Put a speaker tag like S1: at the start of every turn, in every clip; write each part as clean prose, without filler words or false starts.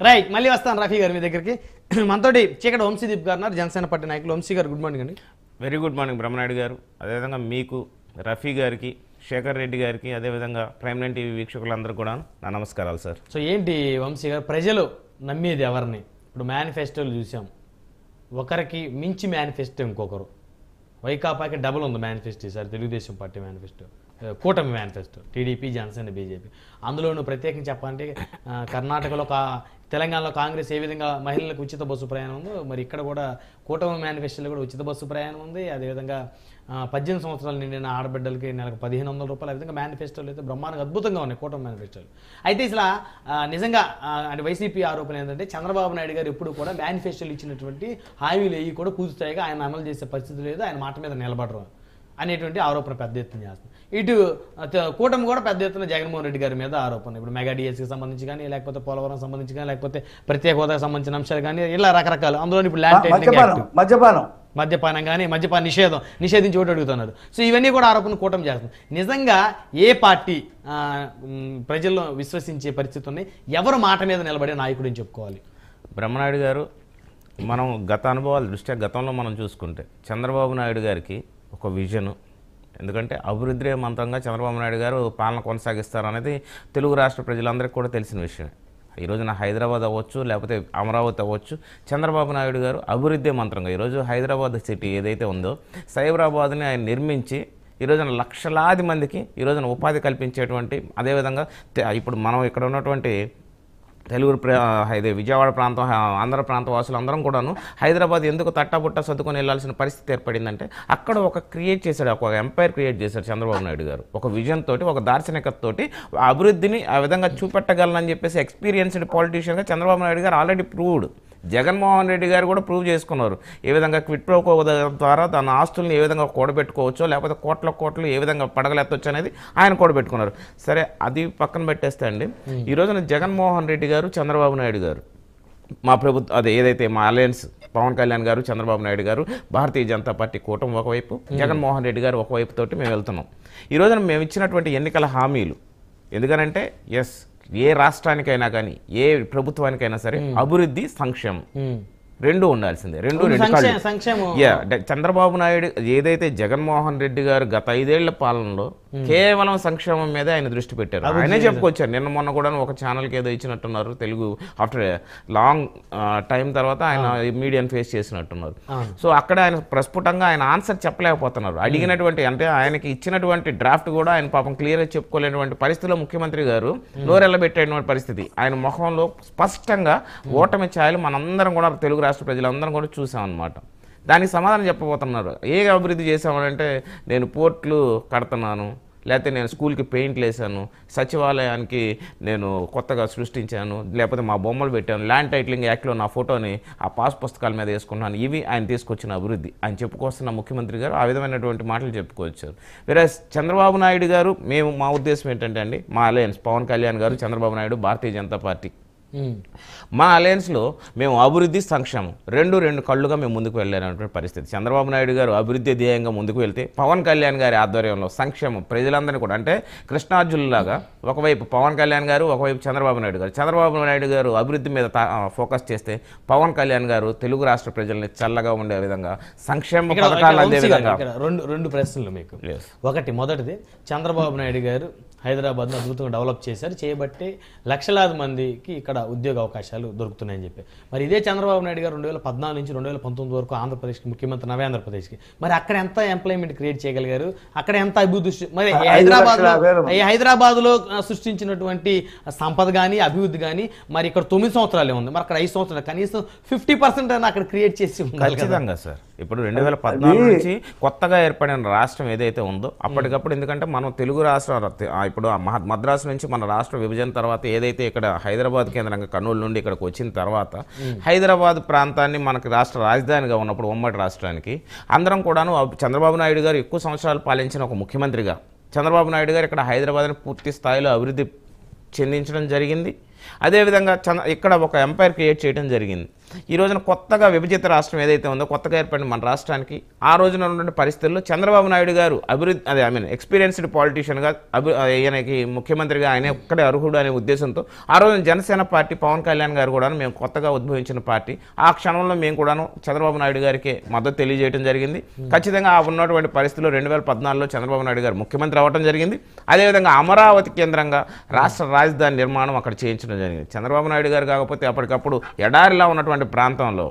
S1: Right మళ్ళీ వస్తాను రఫీ గారు మీ దగ్గరికి మనతోటి చీకటి వంశీదీప్ గారు ఉన్నారు జనసేన పార్టీ నాయకులు. వంశీ గారు గుడ్ మార్నింగ్ అండి.
S2: వెరీ గుడ్ మార్నింగ్ బ్రహ్మనాయుడు గారు. అదేవిధంగా మీకు, రఫీ గారికి, శేఖర్ రెడ్డి గారికి, అదేవిధంగా ప్రైమ్ లైన్ టీవీ వీక్షకులందరూ కూడా నా నమస్కారాలు సార్.
S1: సో ఏంటి వంశీ గారు, ప్రజలు నమ్మేది ఎవరిని? ఇప్పుడు మేనిఫెస్టోలు చూసాం, ఒకరికి మించి మేనిఫెస్టో ఇంకొకరు. వైకాపాకి డబుల్ ఉంది మేనిఫెస్టో ఈసారి, తెలుగుదేశం పార్టీ మేనిఫెస్టో, కూటమి మేనిఫెస్టో, టీడీపీ, జనసేన, బీజేపీ. అందులోనూ ప్రత్యేకించి చెప్పాలంటే కర్ణాటకలో తెలంగాణలో కాంగ్రెస్ ఏ విధంగా మహిళలకు ఉచిత బస్సు ప్రయాణం ఉందో, మరి ఇక్కడ కూడా కూటమి మేనిఫెస్టోలో కూడా ఉచిత బస్సు ప్రయాణం ఉంది. అదేవిధంగా 18 సంవత్సరాలు నిండిన ఆడబిడ్డలకి నెలకు 1500 రూపాయలు. ఆ విధంగా మేనిఫెస్టోలు అయితే బ్రహ్మాండంగా అద్భుతంగా ఉన్నాయి కూటమి మేనిఫెస్టోలు. అయితే ఇట్లా నిజంగా అంటే వైసీపీ ఆరోపణ ఏంటంటే చంద్రబాబు నాయుడు గారు ఎప్పుడు కూడా మేనిఫెస్టోలు ఇచ్చినటువంటి హామీలు ఏవి కూడా పూర్తిస్థాయిగా ఆయన అమలు చేసే పరిస్థితి లేదు, ఆయన మాట మీద నిలబడరు అనేటువంటి ఆరోపణ పెద్ద ఎత్తున చేస్తుంది. ఇటు కూటమి కూడా పెద్ద ఎత్తున జగన్మోహన్ రెడ్డి గారి మీద ఆరోపణ. ఇప్పుడు మెగా డిఎస్కి సంబంధించి కానీ, లేకపోతే పోలవరం సంబంధించి కానీ, లేకపోతే ప్రత్యేక హోదాకు సంబంధించిన అంశాలు కానీ, ఇలా రకరకాలు. అందులో ఇప్పుడు మద్యపానం కానీ, మద్యపాన నిషేధించి ఒకటి అడుగుతున్నారు. సో ఇవన్నీ కూడా ఆరోపణ కూటమి చేస్తుంది. నిజంగా ఏ పార్టీ ప్రజల్లో విశ్వసించే పరిస్థితి ఉంది? ఎవరు మాట మీద నిలబడే నాయకుడిని చెప్పుకోవాలి?
S2: బ్రహ్మనాయుడు గారు, మనం గత అనుభవాల దృష్ట్యా గతంలో మనం చూసుకుంటే చంద్రబాబు నాయుడు గారికి ఒక విజను, ఎందుకంటే అభివృద్ధి మంత్రంగా చంద్రబాబు నాయుడు గారు పాలన కొనసాగిస్తారనేది తెలుగు రాష్ట్ర ప్రజలందరికీ కూడా తెలిసిన విషయమే. ఈరోజున హైదరాబాద్ అవ్వచ్చు, లేకపోతే అమరావతి అవ్వచ్చు, చంద్రబాబు నాయుడు గారు అభివృద్ధి మంత్రంగా ఈరోజు హైదరాబాద్ సిటీ ఏదైతే ఉందో సైబరాబాద్ని ఆయన నిర్మించి ఈరోజున లక్షలాది మందికి ఈరోజున ఉపాధి కల్పించేటువంటి, అదేవిధంగా ఇప్పుడు మనం ఇక్కడ ఉన్నటువంటి తెలుగు ఇది విజయవాడ ప్రాంతం, ఆంధ్ర ప్రాంత వాసులు అందరం కూడాను హైదరాబాద్ ఎందుకు తట్టాబుట్ట సర్దుకొని వెళ్ళాల్సిన పరిస్థితి ఏర్పడిందంటే అక్కడ ఒక క్రియేట్ చేశాడు, ఒక ఎంపైర్ క్రియేట్ చేశాడు చంద్రబాబు నాయుడు గారు. ఒక విజన్ తోటి, ఒక దార్శనికతతోటి అభివృద్ధిని ఆ విధంగా చూపెట్టగలనని చెప్పేసి ఎక్స్పీరియన్స్డ్ పాలిటీషియన్గా చంద్రబాబు నాయుడు గారు ఆల్రెడీ ప్రూవ్డ్. జగన్మోహన్ రెడ్డి గారు కూడా ప్రూవ్ చేసుకున్నారు ఏ విధంగా క్విట్ ప్రో ద్వారా తన ఆస్తుల్ని ఏ విధంగా కూడబెట్టుకోవచ్చో, లేకపోతే కోట్లు ఏ విధంగా పడగలెత్తవచ్చు అనేది ఆయన కూడబెట్టుకున్నారు. సరే, అది పక్కన పెట్టేస్తే అండి, ఈ రోజున జగన్మోహన్ రెడ్డి గారు, చంద్రబాబు నాయుడు గారు, మా ప్రభుత్వం అదే ఏదైతే మా అలయన్స్ పవన్ కళ్యాణ్ గారు, చంద్రబాబు నాయుడు గారు, భారతీయ జనతా పార్టీ కూటమి ఒకవైపు, జగన్మోహన్ రెడ్డి గారు ఒకవైపు తోటి మేము వెళ్తున్నాం. ఈ రోజున మేము ఇచ్చినటువంటి ఎన్నికల హామీలు ఎందుకనంటే ఎస్, ఏ రాష్ట్రానికైనా కానీ, ఏ ప్రభుత్వానికైనా సరే అభివృద్ధి, సంక్షేమం రెండు ఉండాల్సిందే. చంద్రబాబు నాయుడు ఏదైతే జగన్మోహన్ రెడ్డి గారు గత 5 ఏళ్ల పాలనలో కేవలం సంక్షేమం మీద ఆయన దృష్టి పెట్టారు. ఆయనే చెప్పుకొచ్చారు. నిన్న మొన్న కూడా ఒక ఛానల్కి ఏదో ఇచ్చినట్టున్నారు, తెలుగు ఆఫ్టర్ లాంగ్ టైం తర్వాత ఆయన మీడియాని ఫేస్ చేసినట్టున్నారు. సో అక్కడ ఆయన ప్రస్ఫుటంగా ఆయన ఆన్సర్ చెప్పలేకపోతున్నారు. అడిగినటువంటి, అంటే ఆయనకి ఇచ్చినటువంటి డ్రాఫ్ట్ కూడా ఆయన పాపం క్లియర్గా చెప్పుకోలేనటువంటి పరిస్థితిలో ముఖ్యమంత్రి గారు నోరెళ్ళబెట్టేటువంటి పరిస్థితి. ఆయన ముఖంలో స్పష్టంగా ఓటమి ఛాయలు మనందరం కూడా, తెలుగు రాష్ట్ర ప్రజలందరం కూడా చూసాం అన్నమాట. దానికి సమాధానం చెప్పబోతున్నారు. ఏ అభివృద్ధి చేసామనంటే, నేను పోర్ట్లు కడుతున్నాను, లేకపోతే నేను స్కూల్కి పెయింట్లు వేసాను, సచివాలయానికి నేను కొత్తగా సృష్టించాను, లేకపోతే మా బొమ్మలు పెట్టాను, ల్యాండ్ టైటిలింగ్ యాక్ట్లో నా ఫోటోని ఆ పాస్ పుస్తకాల మీద వేసుకున్నాను. ఇవి ఆయన తీసుకొచ్చిన అభివృద్ధి. ఆయన చెప్పుకొస్తున్న ముఖ్యమంత్రి గారు ఆ విధమైనటువంటి మాటలు చెప్పుకోవచ్చారు. వేరే చంద్రబాబు నాయుడు గారు, మా ఉద్దేశం ఏంటంటే అండి, మా అలయన్స్ పవన్ కళ్యాణ్ గారు, చంద్రబాబు నాయుడు, భారతీయ జనతా పార్టీ, మా అలయన్స్లో మేము అభివృద్ధి, సంక్షేమం రెండు కళ్ళుగా మేము ముందుకు వెళ్ళలేనటువంటి పరిస్థితి. చంద్రబాబు నాయుడు గారు అభివృద్ధి ధ్యేయంగా ముందుకు వెళ్తే, పవన్ కళ్యాణ్ గారి ఆధ్వర్యంలో సంక్షేమం ప్రజలందరినీ కూడా, అంటే కృష్ణార్జునులాగా ఒకవైపు పవన్ కళ్యాణ్ గారు, ఒకవైపు చంద్రబాబు నాయుడు గారు. చంద్రబాబు నాయుడు గారు అభివృద్ధి మీద ఫోకస్ చేస్తే, పవన్ కళ్యాణ్ గారు తెలుగు రాష్ట్ర ప్రజల్ని చల్లగా ఉండే విధంగా సంక్షేమ పథకాలు అందే విధంగా.
S1: రెండు ప్రశ్నలు మీకు. ఒకటి, మొదటిది, చంద్రబాబు నాయుడు గారు హైదరాబాద్ను అద్భుతంగా డెవలప్ చేశారు, చేయబట్టి లక్షలాది మందికి ఇక్కడ ఉద్యోగ అవకాశాలు దొరుకుతున్నాయని చెప్పి. మరి ఇదే చంద్రబాబు నాయుడు గారు 2014 నుంచి 2019 వరకు ఆంధ్రప్రదేశ్కి ముఖ్యమంత్రి, నవ్యాంధ్రప్రదేశ్కి, మరి అక్కడ ఎంత ఎంప్లాయ్మెంట్ క్రియేట్ చేయగలిగారు? అక్కడ ఎంత అభివృద్ధి, మరి హైదరాబాద్లో సృష్టించినటువంటి సంపద కానీ, అభివృద్ధి కానీ, మరి ఇక్కడ 9 సంవత్సరాలే ఉంది, మరి అక్కడ 5 సంవత్సరాలు, కనీసం 50% అయినా అక్కడ క్రియేట్ చేసి ఉండాలి.
S2: ఖచ్చితంగా సార్. ఇప్పుడు 2014 నుంచి కొత్తగా ఏర్పడిన రాష్ట్రం ఏదైతే ఉందో అప్పటికప్పుడు, ఎందుకంటే మనం తెలుగు రాష్ట్రం, ఇప్పుడు మద్రాసు నుంచి మన రాష్ట్ర విభజన తర్వాత ఏదైతే ఇక్కడ హైదరాబాద్ కేంద్రంగా కర్నూలు నుండి ఇక్కడికి వచ్చిన తర్వాత హైదరాబాద్ ప్రాంతాన్ని మనకి రాష్ట్ర రాజధానిగా ఉన్నప్పుడు ఉమ్మడి రాష్ట్రానికి అందరం కూడాను, చంద్రబాబు నాయుడు గారు ఎక్కువ సంవత్సరాలు పాలించిన ఒక ముఖ్యమంత్రిగా చంద్రబాబు నాయుడు గారు ఇక్కడ హైదరాబాద్ని పూర్తి స్థాయిలో అభివృద్ధి చెందించడం జరిగింది. అదేవిధంగా ఇక్కడ ఒక ఎంపైర్ క్రియేట్ చేయడం జరిగింది. ఈ రోజున కొత్తగా విభజిత రాష్ట్రం ఏదైతే ఉందో కొత్తగా ఏర్పడిన మన రాష్ట్రానికి ఆ రోజున ఉన్నటువంటి పరిస్థితుల్లో చంద్రబాబు నాయుడు గారు అభివృద్ధి అదే ఎక్స్పీరియన్స్డ్ పాలిటీషియన్గా ఈయనకి ముఖ్యమంత్రిగా ఆయన ఒక్కడే అర్హుడు అనే ఉద్దేశంతో ఆ రోజున జనసేన పార్టీ పవన్ కళ్యాణ్ గారు కూడా మేము కొత్తగా ఉద్భవించిన పార్టీ ఆ క్షణంలో మేము కూడాను చంద్రబాబు నాయుడు గారికి మద్దతు తెలియజేయడం జరిగింది. ఖచ్చితంగా ఆ ఉన్నటువంటి పరిస్థితుల్లో 2014లో చంద్రబాబు నాయుడు గారు ముఖ్యమంత్రి అవ్వడం జరిగింది. అదేవిధంగా అమరావతి కేంద్రంగా రాష్ట్ర రాజధాని నిర్మాణం అక్కడ చేయించడం జరిగింది. చంద్రబాబు నాయుడు గారు కాకపోతే అప్పటికప్పుడు ఎడారిలా ఉన్నటువంటి ప్రాంతంలో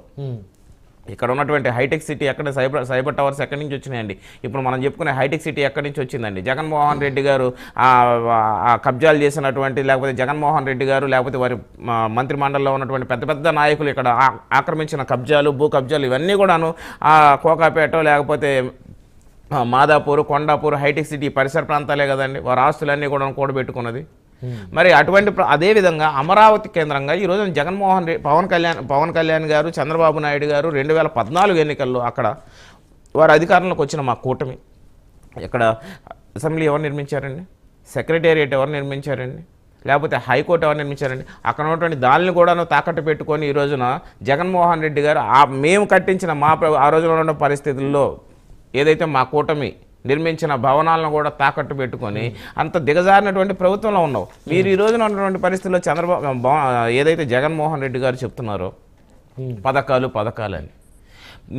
S2: ఇక్కడ ఉన్నటువంటి హైటెక్ సిటీ ఎక్కడ సైబర్ టవర్స్ ఎక్కడి నుంచి వచ్చినాయండి? ఇప్పుడు మనం చెప్పుకునే హైటెక్ సిటీ ఎక్కడి నుంచి వచ్చిందండి? జగన్మోహన్ రెడ్డి గారు కబ్జాలు చేసినటువంటి లేకపోతే జగన్మోహన్ రెడ్డి గారు లేకపోతే వారి మంత్రి మండలిలో ఉన్నటువంటి పెద్ద పెద్ద నాయకులు ఇక్కడ ఆక్రమించిన కబ్జాలు భూ కబ్జాలు ఇవన్నీ కూడాను కోకాపేట లేకపోతే మాదాపూర్ కొండాపూర్ హైటెక్ సిటీ పరిసర ప్రాంతాలే కదండి. వారి ఆస్తులన్నీ కూడా కూడబెట్టుకున్నది. మరి అటువంటి అదేవిధంగా అమరావతి కేంద్రంగా ఈరోజు పవన్ కళ్యాణ్ గారు చంద్రబాబు నాయుడు గారు 2014 ఎన్నికల్లో అక్కడ వారు అధికారంలోకి వచ్చిన మా కూటమి ఇక్కడ అసెంబ్లీ ఎవరు నిర్మించారండి? సెక్రటేరియట్ ఎవరు నిర్మించారండి? లేకపోతే హైకోర్టు ఎవరు నిర్మించారండి? అక్కడ ఉన్నటువంటి దానిని కూడా తాకట్టు పెట్టుకొని ఈ రోజున జగన్మోహన్ రెడ్డి గారు మేము కట్టించిన ఆ రోజున ఉన్న పరిస్థితుల్లో ఏదైతే మా కూటమి నిర్మించిన భవనాలను కూడా తాకట్టు పెట్టుకొని అంత దిగజారినటువంటి ప్రభుత్వంలో ఉన్నావు. మీరు ఈ రోజున ఉన్నటువంటి పరిస్థితుల్లో ఏదైతే జగన్మోహన్ రెడ్డి గారు చెప్తున్నారో పథకాలని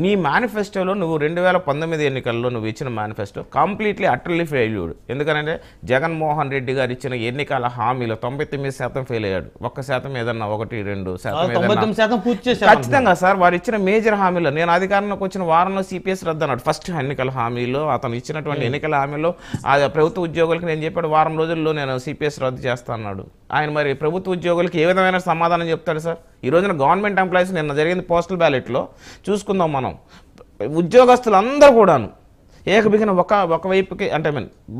S2: నీ మేనిఫెస్టోలో నువ్వు 2019 ఎన్నికల్లో నువ్వు ఇచ్చిన మేనిఫెస్టో కంప్లీట్లీ అటర్లీ ఫెయిల్యూర్డ్. ఎందుకంటే జగన్మోహన్ రెడ్డి గారు ఇచ్చిన ఎన్నికల హామీలో 99% ఫెయిల్ అయ్యాడు. 1% ఏదన్నా 1-2% ఖచ్చితంగా సార్ వారు ఇచ్చిన మేజర్ హామీలో నేను అధికారంలోకి వచ్చిన వారంలో సిపిఎస్ రద్దు అన్నాడు. ఫస్ట్ ఎన్నికల హామీలో అతను ఇచ్చినటువంటి ఎన్నికల హామీలో ప్రభుత్వ ఉద్యోగులకు నేను చెప్పాడు వారం రోజుల్లో నేను సిపిఎస్ రద్దు చేస్తా అన్నాడు. ఆయన మరి ప్రభుత్వ ఉద్యోగులకి ఏ విధమైన సమాధానం చెప్తాడు సార్? ఈ రోజున గవర్నమెంట్ ఎంప్లాయీస్ నిన్న జరిగింది పోస్టల్ బ్యాలెట్లో చూసుకుందాం మనం. ఉద్యోగస్తులందరూ కూడాను ఏకబిగిన ఒకవైపుకి అంటే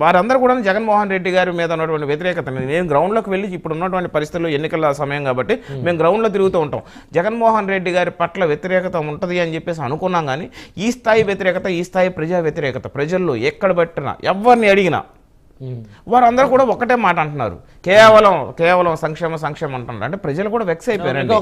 S2: వారందరూ కూడా జగన్మోహన్ రెడ్డి గారి మీద ఉన్నటువంటి వ్యతిరేకత నేను గ్రౌండ్లోకి వెళ్ళి ఇప్పుడు ఉన్నటువంటి పరిస్థితుల్లో ఎన్నికల సమయం కాబట్టి మేము గ్రౌండ్లో తిరుగుతూ ఉంటాం. జగన్మోహన్ రెడ్డి గారి పట్ల వ్యతిరేకత ఉంటుంది అని చెప్పేసి అనుకున్నాం. కానీ ఈ స్థాయి వ్యతిరేకత ఈ స్థాయి ప్రజా వ్యతిరేకత ప్రజల్లో ఎక్కడ పెట్టినా ఎవరిని అడిగినా వారందరూ కూడా ఒకటే మాట అంటున్నారు, కేవలం సంక్షేమం అంటున్నారు. అంటే ప్రజలు కూడా వెక్స్ అయిపోయారండి.